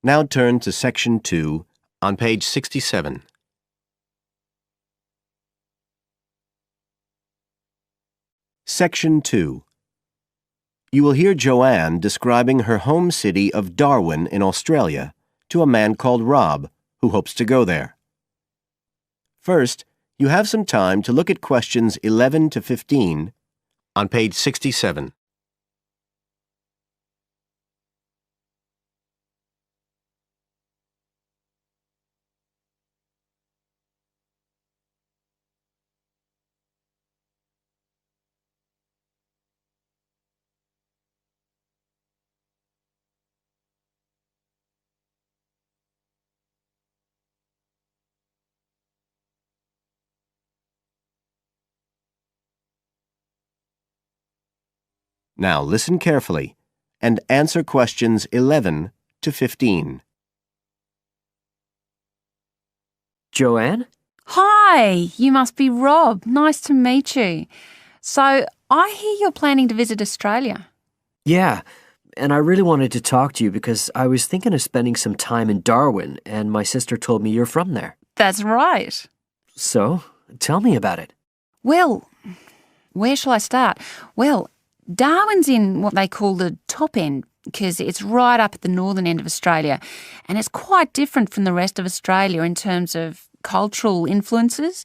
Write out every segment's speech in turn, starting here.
Now turn to Section 2 on page 67. Section 2. You will hear Joanne describing her home city of Darwin in Australia to a man called Rob, who hopes to go there. First, you have some time to look at questions 11 to 15 on page 67. Now listen carefully and answer questions 11 to 15. Joanne? Hi, you must be Rob. Nice to meet you. So, I hear you're planning to visit Australia. Yeah, and I really wanted to talk to you because I was thinking of spending some time in Darwin, and my sister told me you're from there. That's right. So, tell me about it. Well, where shall I start? Well, Darwin's in what they call the top end because it's right up at the northern end of Australia, and it's quite different from the rest of Australia in terms of cultural influences.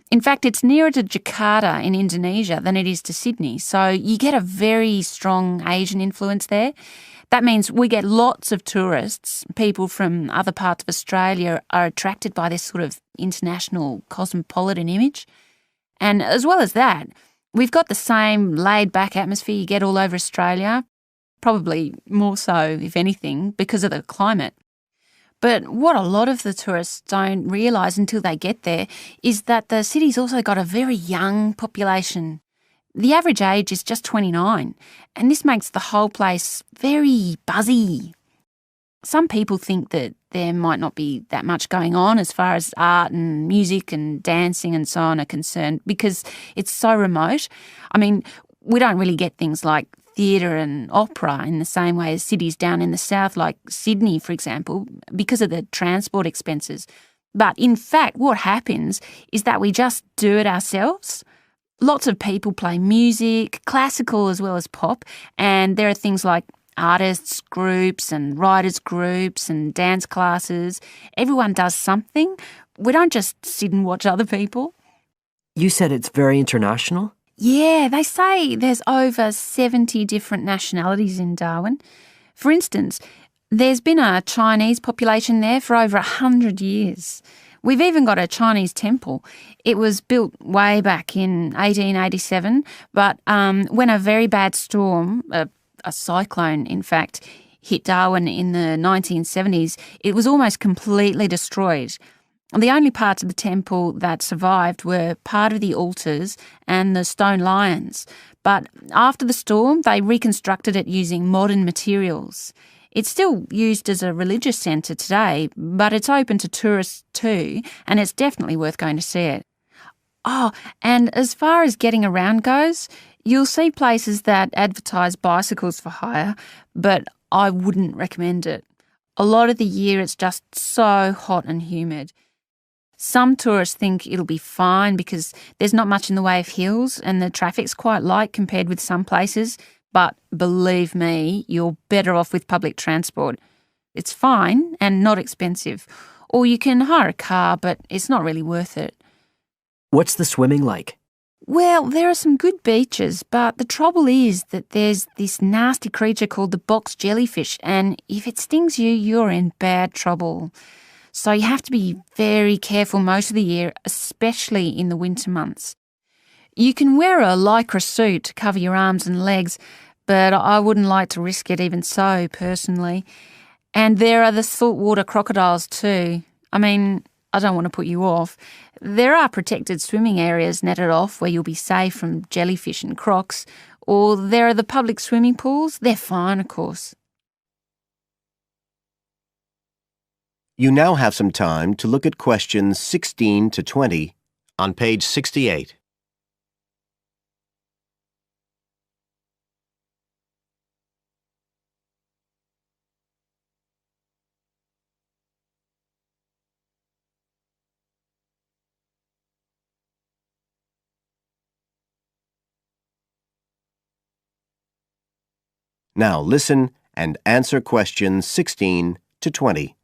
In fact, it's nearer to Jakarta in Indonesia than it is to Sydney, so you get a very strong Asian influence there. That means we get lots of tourists. People from other parts of Australia are attracted by this sort of international cosmopolitan image. And as well as that, we've got the same laid-back atmosphere you get all over Australia, probably more so, if anything, because of the climate. But what a lot of the tourists don't realise until they get there is that the city's also got a very young population. The average age is just 29, and this makes the whole place very buzzy. Some people think that there might not be that much going on as far as art and music and dancing and so on are concerned because it's so remote. I mean, we don't really get things like theatre and opera in the same way as cities down in the south like Sydney, for example, because of the transport expenses. But in fact, what happens is that we just do it ourselves. Lots of people play music, classical as well as pop, and there are things like artists groups and writers groups and dance classes. Everyone does something. We don't just sit and watch other people. You said it's very international? Yeah, they say there's over 70 different nationalities in Darwin. For instance, there's been a Chinese population there for over 100 years. We've even got a Chinese temple. It was built way back in 1887, but when a very bad storm, a cyclone, in fact, hit Darwin in the 1970s, it was almost completely destroyed. The only parts of the temple that survived were part of the altars and the stone lions. But after the storm, they reconstructed it using modern materials. It's still used as a religious centre today, but it's open to tourists too, and it's definitely worth going to see it. Oh, and as far as getting around goes, you'll see places that advertise bicycles for hire, but I wouldn't recommend it. A lot of the year it's just so hot and humid. Some tourists think it'll be fine because there's not much in the way of hills and the traffic's quite light compared with some places, but believe me, you're better off with public transport. It's fine and not expensive. Or you can hire a car, but it's not really worth it. What's the swimming like? Well, there are some good beaches, but the trouble is that there's this nasty creature called the box jellyfish, and if it stings you, you're in bad trouble. So you have to be very careful most of the year, especially in the winter months. You can wear a lycra suit to cover your arms and legs, but I wouldn't like to risk it even so, personally. And there are the saltwater crocodiles too. I mean, I don't want to put you off. There are protected swimming areas netted off where you'll be safe from jellyfish and crocs, or there are the public swimming pools. They're fine, of course. You now have some time to look at questions 16 to 20 on page 68. Now listen and answer questions 16 to 20.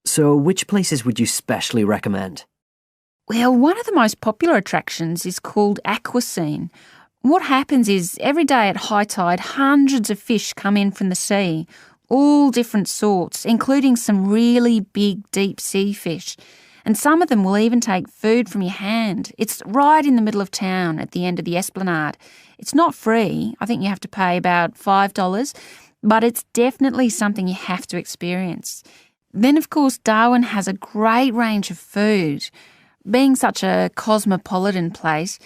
So, which places would you specially recommend? Well, one of the most popular attractions is called Aquascene. What happens is every day at high tide, hundreds of fish come in from the sea, all different sorts, including some really big deep sea fish. And some of them will even take food from your hand. It's right in the middle of town at the end of the esplanade. It's not free. I think you have to pay about $5, but it's definitely something you have to experience. Then, of course, Darwin has a great range of food. Being such a cosmopolitan place,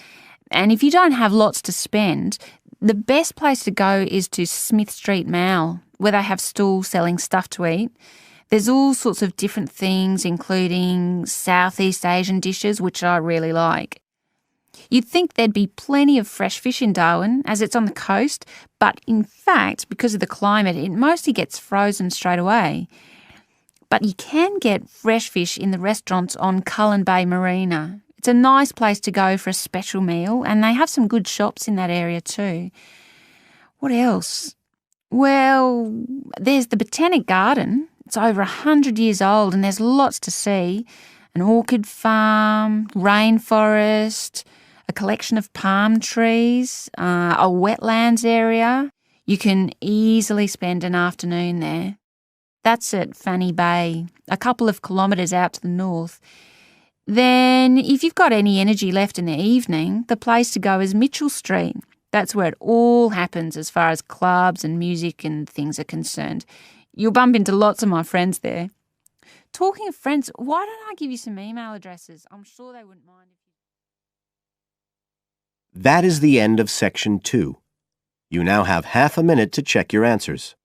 and if you don't have lots to spend, the best place to go is to Smith Street Mall, where they have stalls selling stuff to eat. There's all sorts of different things, including Southeast Asian dishes, which I really like. You'd think there'd be plenty of fresh fish in Darwin, as it's on the coast, but in fact, because of the climate, it mostly gets frozen straight away. But you can get fresh fish in the restaurants on Cullen Bay Marina. It's a nice place to go for a special meal, and they have some good shops in that area too. What else? Well, there's the Botanic Garden. It's over 100 years old and there's lots to see. An orchid farm, rainforest, a collection of palm trees, a wetlands area. You can easily spend an afternoon there. That's at Fanny Bay, a couple of kilometres out to the north. Then, if you've got any energy left in the evening, the place to go is Mitchell Street. That's where it all happens as far as clubs and music and things are concerned. You'll bump into lots of my friends there. Talking of friends, why don't I give you some email addresses? I'm sure they wouldn't mind. That is the end of Section 2. You now have half a minute to check your answers.